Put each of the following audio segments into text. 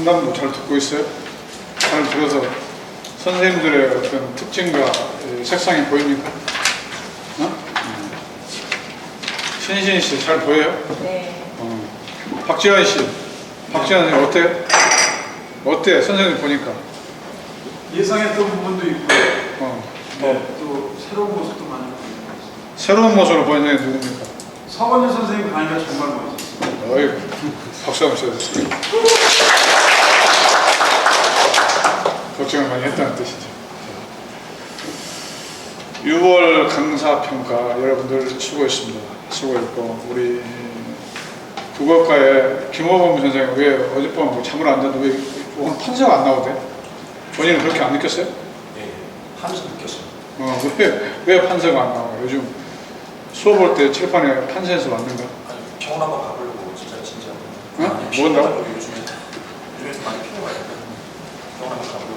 상담도 잘 듣고 있어요? 잘 들어서 선생님들의 어떤 특징과 색상이 보입니까? 어? 신신 씨 잘 보여요? 네. 박지현 씨, 박지현 선생님 어때요? 어때? 선생님 보니까 예상했던 부분도 있고 네, 또 새로운 모습도 많이 보이는 것 같습니다. 새로운 모습으로 보이는 게 누굽니까? 서건일 선생님 강의가 정말 멋있었어요. 어이, 박수 한번 쳐주세요. 걱정을 많이 했다는 뜻이죠. 6월 강사평가 여러분들 수고했습니다. 수고했고 우리 국어과의 김호범 선생님 왜 어젯밤 뭐 잠을 안 잤는데 왜 오늘 판서가 안 나오대? 본인은 그렇게 안 느꼈어요? 네, 하면서 느꼈어요. 왜 판서가 안 나와요? 요즘 수업할 때 칠판에 판서에서 왔는가? 아니, 병원 한번 가보려고 진짜. 어? 뭔다고? 요즘에 많이 피곤해요. 병원 한번 가보려고.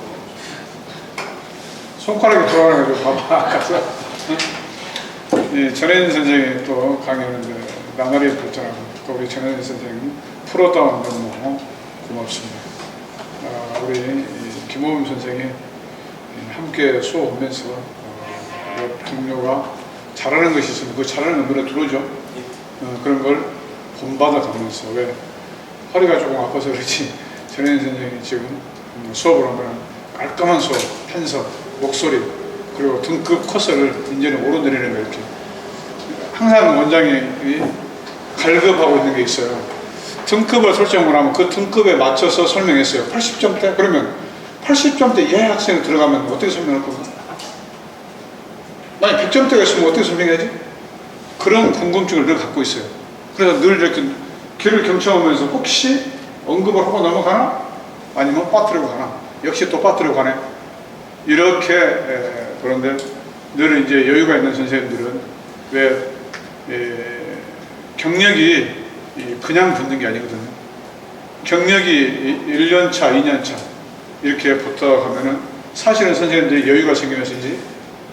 손가락이 돌아가가지고 봐봐 가서 이 전혜진 선생님이 또 강의하는데 나날이 발전하고 또 우리 전혜진 선생님 프로다운 너무 고맙습니다. 우리 김호범 선생이 함께 수업하면서 옆 동료가 잘하는 것이 있으면 그 잘하는 거 눈에 들어오죠. 그런 걸 본받아 가면서 왜 허리가 조금 아파서 그렇지 전혜진 선생님이 지금 수업을 하면 깔끔한 수업, 편석, 목소리 그리고 등급 커서를 이제는 오르내리는 거 이렇게 항상 원장이 갈급하고 있는 게 있어요. 등급을 설정을 하면 그 등급에 맞춰서 설명했어요. 80점대 그러면 80점대 예 학생이 들어가면 어떻게 설명할 건가? 만약 100점대가 있으면 어떻게 설명해야지? 그런 궁금증을 늘 갖고 있어요. 그래서 늘 이렇게 귀를 경청하면서 혹시 언급을 하고 넘어가나? 아니면 빠뜨리고 가나? 역시 또 빠뜨리고 가네. 이렇게 그런데 늘 이제 여유가 있는 선생님들은 왜 경력이 그냥 붙는 게 아니거든요. 경력이 1년차, 2년차 이렇게 붙어 가면은 사실은 선생님들이 여유가 생기면서인지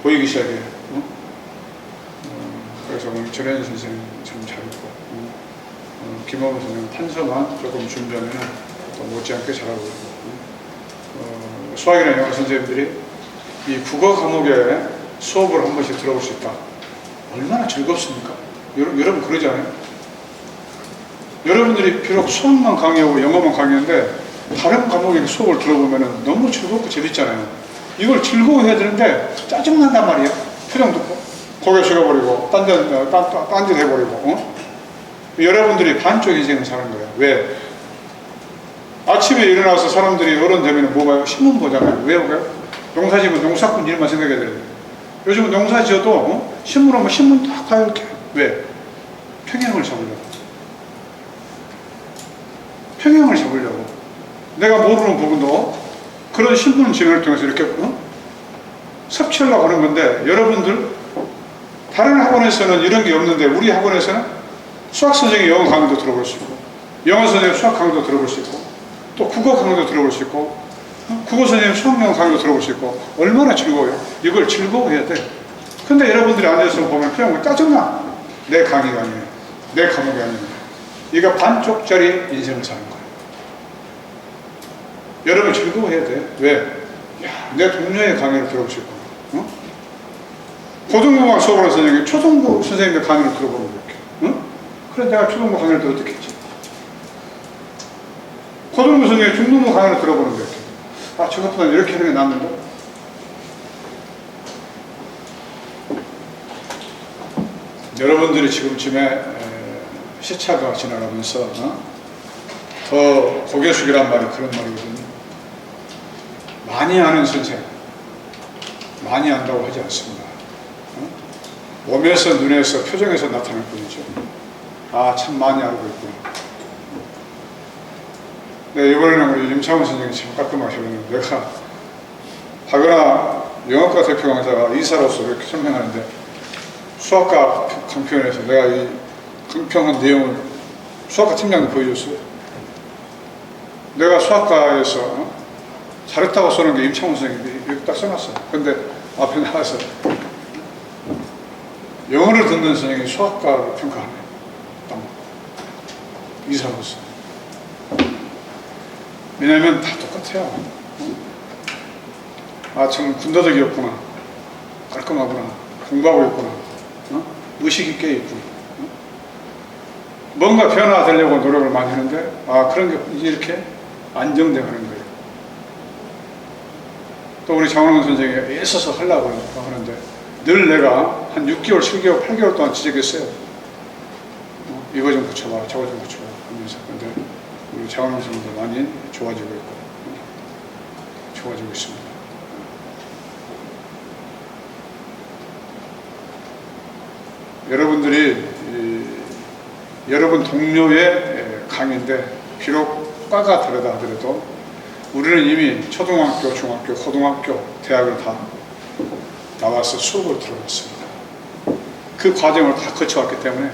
보이기 시작해요. 그래서 오늘 전혜진 선생님 참 잘했고 김호범 선생님 판서만 조금 준비하면 또 못지않게 잘하고 있고 수학이나 영어 선생님들이 이 국어 과목에 수업을 한 번씩 들어볼 수 있다. 얼마나 즐겁습니까? 여러분 그러지 않아요? 여러분들이 비록 수학만 강의하고 영어만 강의하는데 다른 과목에 수업을 들어보면 너무 즐겁고 재밌잖아요. 이걸 즐거워해야 되는데 짜증난단 말이에요. 표정 듣고 고개 숙여버리고 딴짓 해버리고 여러분들이 반쪽 인생을 사는 거예요. 왜? 아침에 일어나서 사람들이 어른 되면 뭐 봐요? 신문 보잖아요. 왜 봐요? 농사 지으면 농사꾼 일만 생각해야 되는데 요즘은 농사 지어도 신문 오면 신문 딱 봐요. 이렇게. 왜? 평행을 잡으려고. 평행을 잡으려고. 내가 모르는 부분도 그런 신문 진행을 통해서 이렇게 섭취하려고 하는 건데 여러분들 다른 학원에서는 이런 게 없는데 우리 학원에서는 수학 선생님 영어 강의도 들어볼 수 있고 영어 선생님 수학 강의도 들어볼 수 있고 또 국어 강의도 들어볼 수 있고 국어 선생님 수학 영어 강의도 들어볼 수 있고 얼마나 즐거워요. 이걸 즐거워해야 돼. 근데 여러분들이 앉아서 보면 그냥 짜증나. 내 강의가 아니에요. 내 과목이 아니에요. 이거 반쪽짜리 인생을 사는 거예요. 여러분 즐거워해야 돼. 왜? 야, 내 동료의 강의를 들어볼 수 있고 고등부만 수업을 하는 선생님이 초등부 선생님의 강의를 들어보는 거 이렇게. 그래 내가 초등부 강의를 들어 듣겠지. 고등부 선생님이 중등부 강의를 들어보는 거 이렇게. 아 저것보다 이렇게 하는 게 낫는데? 여러분들이 지금쯤에 시차가 지나가면서 더 고개 숙이란 말이 그런 말이거든요. 많이 아는 선생, 많이 안다고 하지 않습니다. 몸에서, 눈에서, 표정에서 나타날 뿐이죠. 아, 참 많이 알고 있구나. 네, 이번에는 우리 임창훈 선생님이 참 깔끔하게 하셨는데 내가 박은하 영어과 대표 강사가 이사로서 이렇게 설명하는데 수학과 강평에서 내가 이 강평한 내용을 수학과 팀장님 보여줬어요. 내가 수학과에서 잘했다고 써놓은 게 임창훈 선생님이 이렇게 딱 써놨어요. 근데 앞에 나와서 영어를 듣는 선생님이 수학과를 평가하네. 이사로서. 왜냐하면 다 똑같아요. 아, 참 군더더기였구나. 깔끔하구나. 공부하고 있구나. 의식 있게 있구나. 뭔가 변화되려고 노력을 많이 하는데, 아, 그런 게 이제 이렇게 안정되어 가는 거예요. 또 우리 장원영 선생이 애써서 하려고 하는데, 늘 내가 한 6개월, 7개월, 8개월 동안 지적했어요. 이거 좀 고쳐봐, 저거 좀 고쳐봐 하면서. 근데 우리 장원영 선생도 많이 좋아지고 있고, 좋아지고 있습니다. 여러분들이 여러분 동료의 강의인데 비록 과가 다르다 하더라도 우리는 이미 초등학교, 중학교, 고등학교, 대학을 다 나와서 수업을 들어봤습니다. 그 과정을 다 거쳐왔기 때문에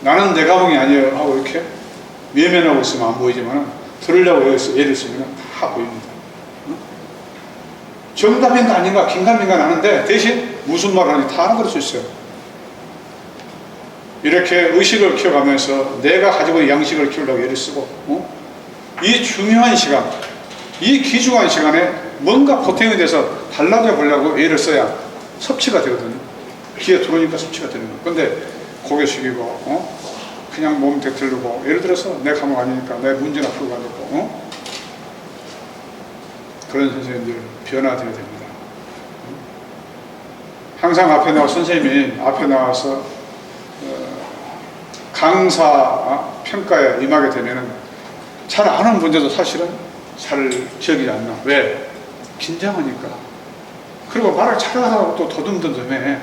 나는 내 과목이 아니에요 하고 이렇게 외면하고 있으면 안 보이지만 들으려고 애를 쓰면 다 보입니다. 정답인가 아닌가 긴가민가 나는데 대신 무슨 말 하는지 다 알아들을 수 있어요. 이렇게 의식을 키워가면서 내가 가지고 있는 양식을 키우려고 애를 쓰고 이 중요한 시간, 이 귀중한 시간에 뭔가 보탬이 돼서 달라져 보려고 애를 써야 섭취가 되거든요. 귀에 들어오니까 섭취가 되는 거예요. 근데 고개 숙이고 그냥 몸 되틀르고 예를 들어서 내 과목 아니니까 내 문제나 풀고 가지고 그런 선생님들 변화되어야 됩니다. 항상 앞에 나와 선생님이 앞에 나와서 강사 평가에 임하게 되면은 잘 아는 문제도 사실은 잘 기억이 안 나. 왜? 긴장하니까. 그리고 말을 잘하고 또 더듬더듬해.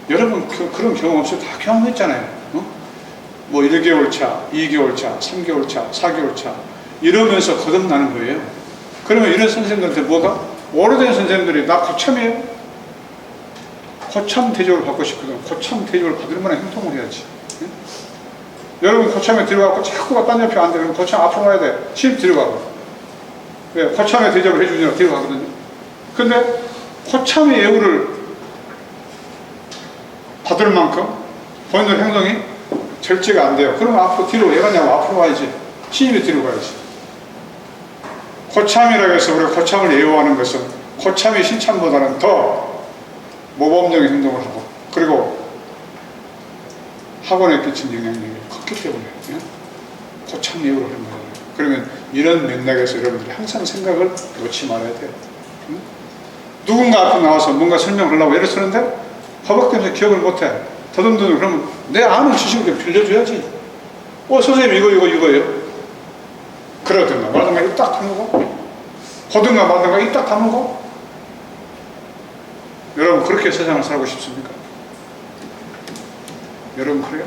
여러분 그런 경험 없이 다 경험했잖아요. 뭐 1개월 차, 2개월 차, 3개월 차, 4개월 차 이러면서 거듭나는 거예요. 그러면 이런 선생님들한테 뭐가? 오래된 선생님들이 나 고참이에요. 고참 대접을 받고 싶거든. 고참 대접을 받을 만한 행동을 해야지. 여러분 고참에 들어가고 자꾸가 딴 옆에 안 돼. 그럼 고참 앞으로 가야 돼. 집 들어가고. 왜? 고참에 대접을 해주느라 들어가거든요. 근데 고참의 예우를 받을 만큼 본인들 행동이 절제가 안 돼요. 그러면 앞으로 뒤로 왜 가냐고 앞으로 가야지. 신입이 뒤로 가야지. 고참이라고 해서 우리가 고참을 예우하는 것은 고참의 신참보다는 더 모범적인 행동을 하고 그리고 학원에 끼친 영향력이 컸기 때문에 고참 예우를 하는 거잖아요. 그러면 이런 맥락에서 여러분들이 항상 생각을 놓지 말아야 돼요. 누군가 앞에 나와서 뭔가 설명하려고 애를 쓰는데 허벅대면서 기억을 못해. 더듬더듬 그러면 내 아는 지식을 좀 빌려줘야지. 선생님 이거예요. 그러든가 말든가 입 딱 다물고 보든가 말든가 입 딱 다물고 여러분 그렇게 세상을 살고 싶습니까? 여러분 그래요?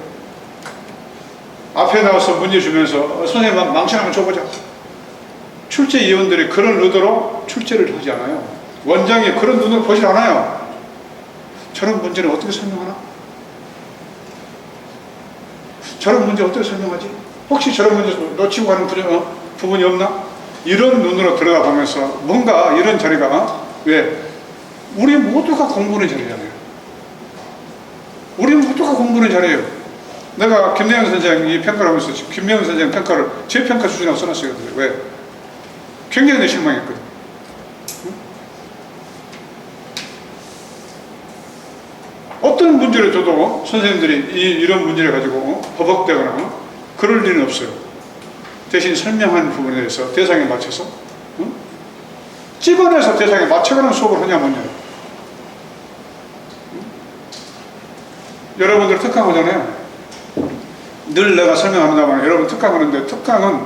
앞에 나와서 문제 주면서 선생님 망치 한번 줘보자. 출제위원들이 그런 의도로 출제를 하지 않아요. 원장이 그런 눈으로 보질 않아요. 저런 문제는 어떻게 설명하나? 저런 문제 어떻게 설명하지? 혹시 저런 문제 놓치고 가는 부분이 없나? 이런 눈으로 들여다보면서 뭔가 이런 자리가 왜? 우리 모두가 공부하는 자리잖아요. 우리 모두가 공부하는 자리예요. 내가 김대현 선생이 평가를 하면서 김대현 선생 평가를 제 평가 수준이라고 써놨어요. 왜? 굉장히 내 실망했거든. 어떤 문제를 줘도 선생님들이 이런 문제를 가지고 버벅대거나 그럴 일은 없어요. 대신 설명하는 부분에 대해서 대상에 맞춰서 집어내서 대상에 맞춰가는 수업을 하냐 뭐냐. 여러분들 특강하잖아요. 늘 내가 설명합니다만 여러분 특강하는데 특강은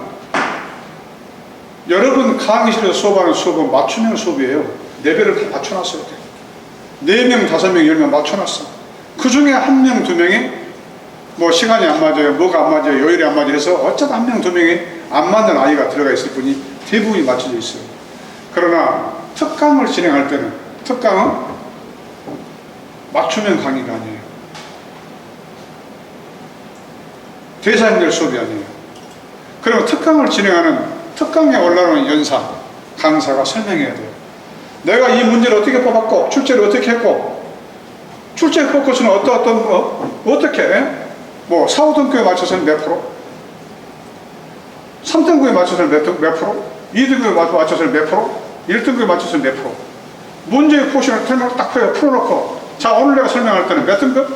여러분 강의실에서 수업하는 수업은 맞춤형 수업이에요. 레벨을 다 맞춰놨어요. 4명, 5명, 10명 맞춰놨어. 그 중에 1명, 2명이 뭐 시간이 안 맞아요, 뭐가 안 맞아요, 요일이 안 맞아요 해서 어쩌다 1명, 2명이 안 맞는 아이가 들어가 있을 뿐이 대부분이 맞춰져 있어요. 그러나 특강을 진행할 때는 특강은 맞춤형 강의가 아니에요. 대사님들 수업이 아니에요. 그러면 특강을 진행하는 특강에 올라오는 연사, 강사가 설명해야 돼요. 내가 이 문제를 어떻게 뽑았고 출제를 어떻게 했고 출제 포커스는 어떻게 뭐 4, 5등급에 맞춰서는 몇 프로 3등급에 맞춰서는 몇 프로 2등급에 맞춰서는 몇 프로? 1등급에 맞춰서는 몇 프로? 문제의 포션을 딱 풀어놓고 자 오늘 내가 설명할 때는 몇 등급?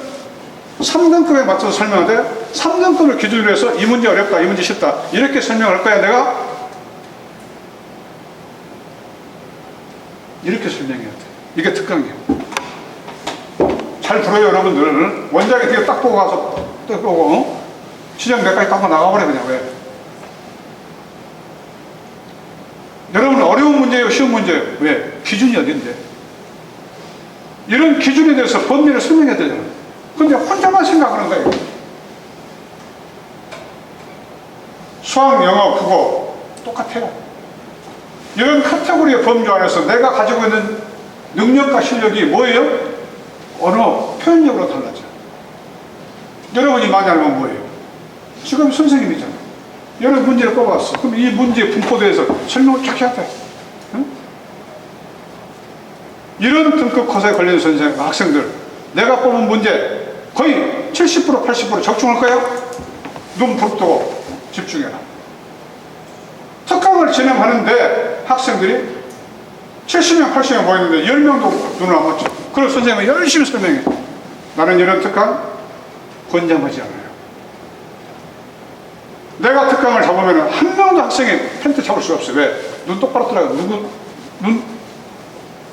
3등급에 맞춰서 설명하되 3등급을 기준으로 해서 이 문제 어렵다 이 문제 쉽다 이렇게 설명할 거야 내가 이렇게 설명해야 돼. 이게 특강이에요. 잘 들어요 여러분들. 원장이 뒤에 딱 보고 가서 딱 보고 시정 몇 가지 딱 나가버려 그냥. 왜? 여러분 어려운 문제예요 쉬운 문제예요? 왜? 기준이 어딘데? 이런 기준에 대해서 범위를 설명해야 되잖아. 근데 혼자만 생각하는 거예요. 수학, 영어, 국어 똑같아요. 이런 카테고리의 범주 안에서 내가 가지고 있는 능력과 실력이 뭐예요? 언어, 표현력으로 달라져. 여러분이 많이 알면 뭐예요? 지금 선생님이잖아. 여러 문제를 뽑았어. 그럼 이 문제의 분포에 대해서 설명을 쫙 해야 돼. 응? 이런 등급 코스에 걸린 선생님, 학생들 내가 뽑은 문제 거의 70% 80% 적중할 거야? 눈 부릅뜨고 집중해라. 특강을 진행하는데 학생들이 70명 80명 모였는데 10명도 눈을 안 맞춰. 그래서 선생님은 열심히 설명해. 나는 이런 특강 권장하지 않아요. 내가 특강을 잡으면 한 명도 학생이 펜트 잡을 수가 없어요. 왜? 눈 똑바로 뜨라고.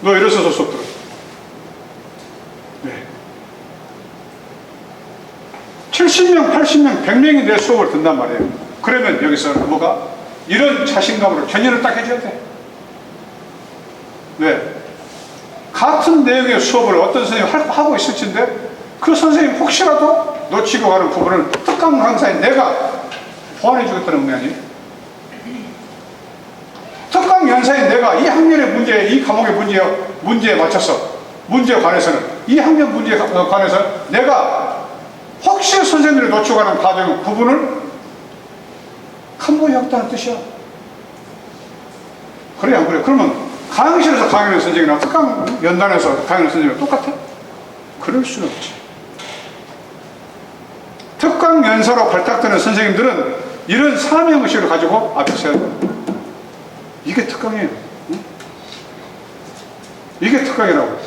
너 일어서서 수업 들어. 네. 70명, 80명, 100명이 내 수업을 듣는단 말이에요. 그러면 여기서 뭐가? 이런 자신감으로 견인을 딱 해줘야 돼. 왜? 같은 내용의 수업을 어떤 선생님이 하고 있을진데 그 선생님 혹시라도 놓치고 가는 부분을 특강 강사에 내가 보완해 주겠다는 의미 아니에요? 특강 연사에 내가 이 학년의 문제, 이 과목의 문제에 맞춰서 문제에 관해서는 이 학년 문제에 관해서 내가 혹시 선생님을 놓치고 가는 과정 부분을 칸보이 없다는 뜻이야. 그래 안 그래? 그러면 강의실에서 강의하는 선생님이랑 특강 연단에서 강의하는 선생님이랑 똑같아? 그럴 수는 없지. 특강 연사로 발탁되는 선생님들은 이런 사명의식을 가지고 앞에 서야 돼. 이게 특강이에요. 응? 이게 특강이라고.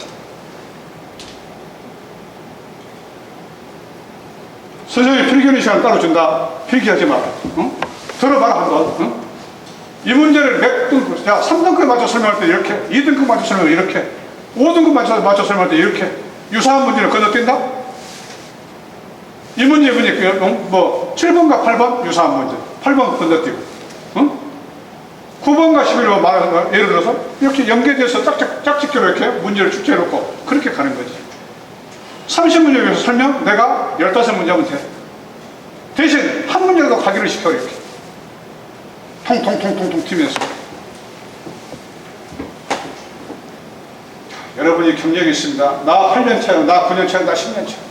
선생님이 필기하는 시간 따로 준다. 필기하지 마라. 응? 들어봐라 한번. 응? 이 문제를 몇 등급, 자 3등급 맞춰 설명할 때 이렇게, 2등급 맞춰 설명할 때 이렇게, 5등급 맞춰 설명할 때 이렇게 유사한 문제를 건너뛴다? 이 문제 7번과 8번 유사한 문제 8번 건너뛰고 응? 9번과 11번 예를 들어서 이렇게 연계돼서 짝짓기로 이렇게 문제를 축제해놓고 그렇게 가는 거지. 30문제 위해서 설명 내가 15문제 하면 돼. 대신 한 문제라도 가기를 시켜 이렇게 통통통통통 튀면서. 여러분이 경력이 있습니다. 나 8년 차야, 나 9년 차야, 나 10년 차.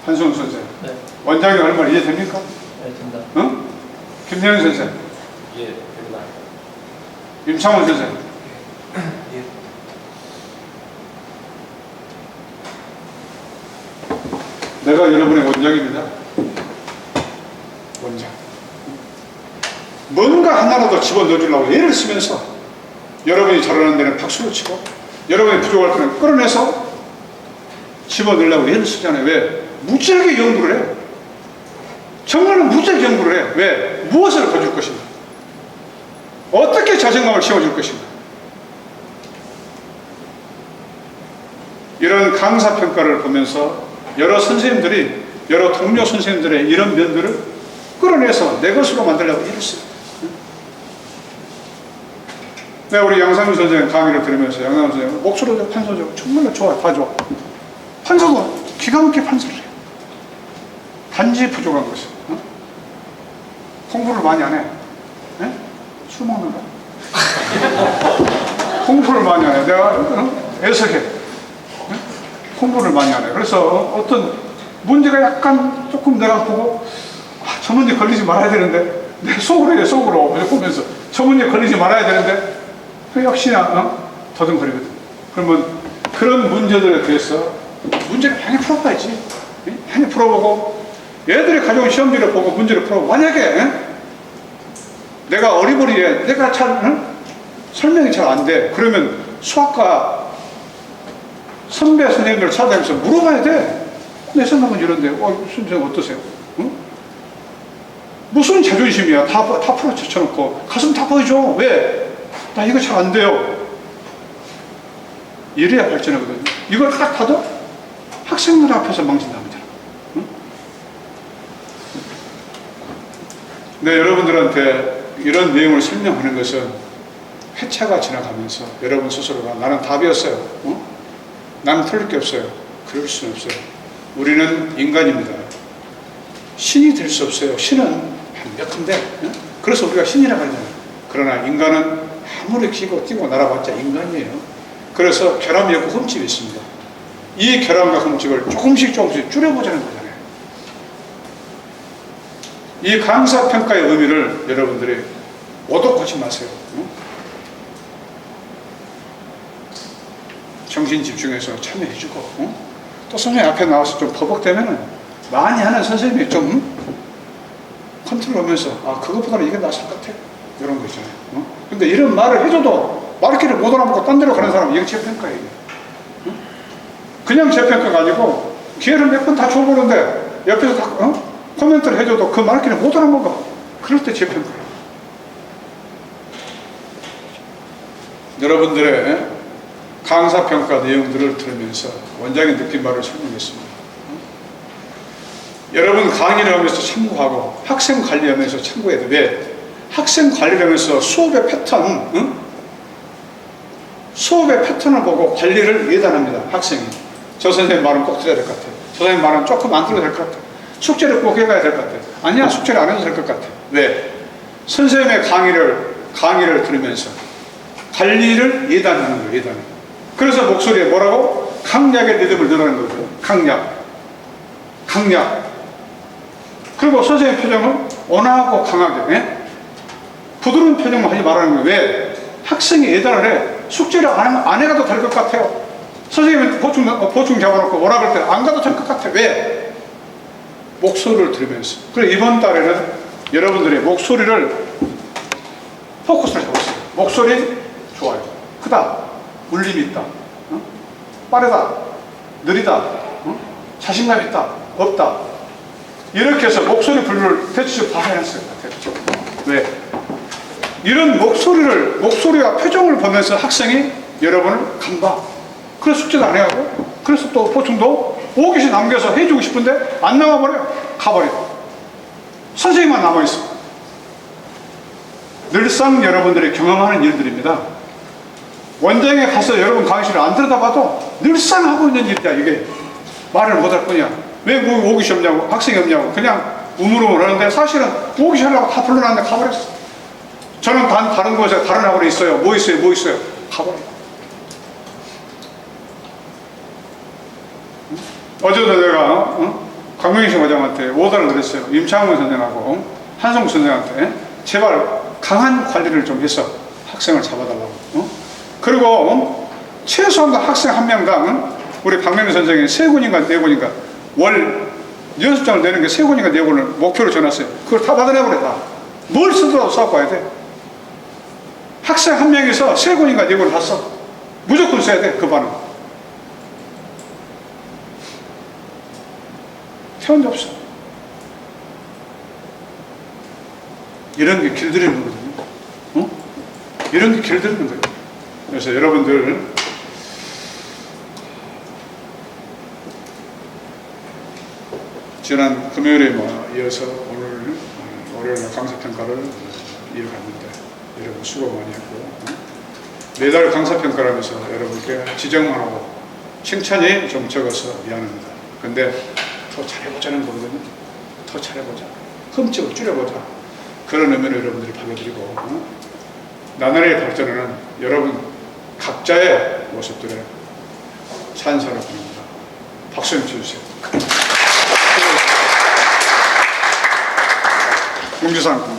한승훈 선생. 네. 원장이 얼마나 이해됩니까? 네, 된다. 응? 김태현 선생. 예, 된다. 임창원 선생. 예. 내가 여러분의 원장입니다. 원장. 뭔가 하나라도 집어넣어주려고 애를 쓰면서 여러분이 잘하는 데는 박수를 치고 여러분이 부족할 때는 끌어내서 집어넣으려고 애를 쓰잖아요. 왜? 무지하게 연구를 해요. 정말로 무지하게 연구를 해요. 왜? 무엇을 거줄 것인가? 어떻게 자신감을 채워줄 것인가? 이런 강사평가를 보면서 여러 선생님들이 여러 동료 선생님들의 이런 면들을 끌어내서 내 것으로 만들려고 이랬어요. 내가 우리 양상민 선생님 강의를 들으면서 양상민 선생님 목소리도 판서죠. 정말로 좋아요. 다 좋아. 판서도 기가 막히게 판서를 해요. 단지 부족한 것이. 어? 공부를 많이 안 해. 네? 술 먹는가? 공부를 많이 안 해. 내가 애석해. 네? 공부를 많이 안 해. 그래서 어떤 문제가 약간 조금 내가 보고 저 문제 걸리지 말아야 되는데 내 속으로 해. 속으로 보면서 저 문제 걸리지 말아야 되는데 그 역시나 더듬거리거든. 그러면 그런 문제들에 대해서 문제를 많이 풀어봐야지. 예? 많이 풀어보고 얘들이 가져온 시험지를 보고 문제를 풀어보고 만약에 내가 어리버리해 내가 잘 설명이 잘 안 돼. 그러면 수학과 선배 선생님들 찾아다니면서 물어봐야 돼. 내 생각은 이런데 선생님 어떠세요? 응? 무슨 자존심이야. 다 풀어 제쳐놓고 가슴 다 보여줘. 왜? 나 이거 잘 안 돼요. 이래야 발전하거든요. 이걸 딱 봐도 학생들 앞에서 망친답니다. 응? 네, 여러분들한테 이런 내용을 설명하는 것은 회차가 지나가면서 여러분 스스로가 나는 답이었어요. 응? 나는 틀릴 게 없어요. 그럴 수는 없어요. 우리는 인간입니다. 신이 될 수 없어요. 신은 몇 푼데. 응? 그래서 우리가 신이라고 하잖아요. 그러나 인간은 아무리 기고 뛰고 날아봤자 인간이에요. 그래서 결함이 없고 흠집이 있습니다. 이 결함과 흠집을 조금씩 줄여보자는 거잖아요. 이 강사평가의 의미를 여러분들이 오독하지 마세요. 응? 정신 집중해서 참여해주고 응? 또 선생님 앞에 나와서 좀 버벅대면은 많이 하는 선생님이 좀 컨트롤하면서 아 그것보다는 이게 낫을 것 같아 이런 거 있잖아요. 응? 근데 이런 말을 해줘도 말귀를 못 알아보고 딴 데로 가는 사람은 이게 재평가예요. 응? 그냥 재평가가 아니고 기회를 몇 번 다 줘보는데 옆에서 다 코멘트를 해줘도 그 말귀를 못 알아먹어. 그럴 때 재평가예요. 여러분들의 강사평가 내용들을 들으면서 원장이 느낀 바를 설명했습니다. 여러분 강의를 하면서 참고하고 학생 관리하면서 참고해야 돼. 왜? 학생 관리를 하면서 수업의 패턴, 수업의 패턴을 보고 관리를 예단합니다. 학생이. 저 선생님 말은 꼭 들어야 될 것 같아. 저 선생님 말은 조금 안 들어도 될 것 같아. 숙제를 꼭 해가야 될 것 같아. 아니야, 숙제를 안 해도 될 것 같아. 왜? 선생님의 강의를 들으면서 관리를 예단하는 거예요. 예단. 그래서 목소리에 뭐라고? 강약의 리듬을 넣는 거죠. 강약. 그리고 선생님 표정은 온화하고 강하게, 부드러운 표정만 하지 말라는 거예요. 왜? 학생이 예단을 해. 숙제를 안 해가도 될 것 같아요. 선생님이 보충 잡아놓고 뭐라 그럴 때 안 가도 될 것 같아. 왜? 목소리를 들으면서. 그래서 이번 달에는 여러분들의 목소리를 포커스를 잡았어요. 목소리 좋아요. 크다. 울림이 있다. 빠르다. 느리다. 자신감 있다. 없다. 이렇게 해서 목소리 분류를 대충 다 해놨어요. 대충. 왜? 이런 목소리와 표정을 보면서 학생이 여러분을 간다. 그래서 숙제도 안 해가고, 그래서 또 보충도 오기시 남겨서 해주고 싶은데 안 나와버려요. 가버려요. 선생님만 남아있어. 늘상 여러분들이 경험하는 일들입니다. 원장에 가서 여러분 강의실을 안 들여다봐도 늘상 하고 있는 일이야. 이게 말을 못할 뿐이야. 왜 오기시 없냐고, 학생이 없냐고 그냥 우물우물 하는데 사실은 오기시 하려고 다 불러놨는데 가버렸어. 저는 다른 곳에 다른 학원에 있어요. 뭐 있어요? 가버려요. 어제도 내가 강명식 과장한테 오다를 그랬어요. 임창훈 선생하고 한성국 선생한테 제발 강한 관리를 좀 해서 학생을 잡아달라고. 그리고 최소한 학생 한 명당 우리 박명희 선생이 3권인가 4권인가 월 연습장을 내는 게 3권인가 4권을 목표로 정했어요. 그걸 다 받아내버려. 다. 뭘 쓰더라도 써갖고 와야 돼. 학생 한 명에서 3권인가 4권을 다 써. 무조건 써야 돼. 그 반은. 태원도 없어. 이런 게 길들이는 거거든요. 이런 게 길들이는 거예요. 그래서 여러분들 지난 금요일에 이어서 오늘 월요일 강사평가를 이어갔는데 여러분 수고 많이 했고 매달 강사평가를 하면서 여러분께 지적만 하고 칭찬이 좀 적어서 미안합니다. 근데 더 잘해보자는 거거든요. 더 잘해보자. 흠집을 줄여보자. 그런 의미로 여러분들이 받아들이고 나날의 발전에는 여러분 각자의 모습들에 찬사를 보냅니다. 박수 좀 쳐주세요. 공지사항